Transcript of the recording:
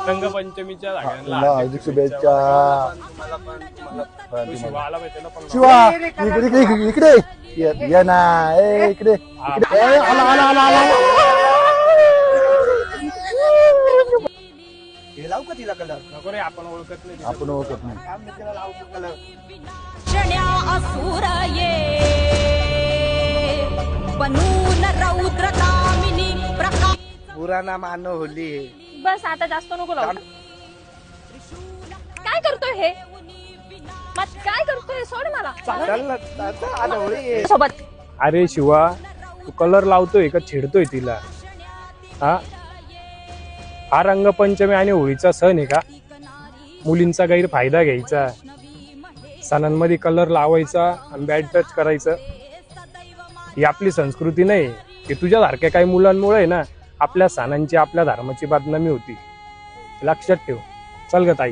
रंगपंचमीच्या सगळ्यांना हार्दिक शुभेच्छा. शिवा आला पाहिजे ना पण. शिवा इकडे ये ना, इकडे आला आला आला आला. हे लावू का तिला कलर? नको रे, आपण ओळखत नाही. आपण ओळखत नाही. काम नाही तिला लावू कलर. क्षण्या असुर ये बनून रौद्रकामिनी प्रकाश. पुराणा मान होली है. बस आता जास्त नको लावू. काय करतोय हे? मग काय करतोय? सोड मला चल ना, आता आलं होळी आहे. सोबत. अरे शिवा, तू कलर लावतोय का छेडतोय तिला? हा रंगपंचमी आणि होळीचा सण आहे का? मुलींचा गैरफायदा घ्यायचा, सणांमध्ये कलर लावायचा आणि बॅड टच करायचं, ही आपली संस्कृती नाही. की तुझ्यासारख्या काही मुलांमुळे आहे ना आपल्या सणांची, आपल्या धर्माची बदनामी होती. लक्षात ठेव. चल ग ताई.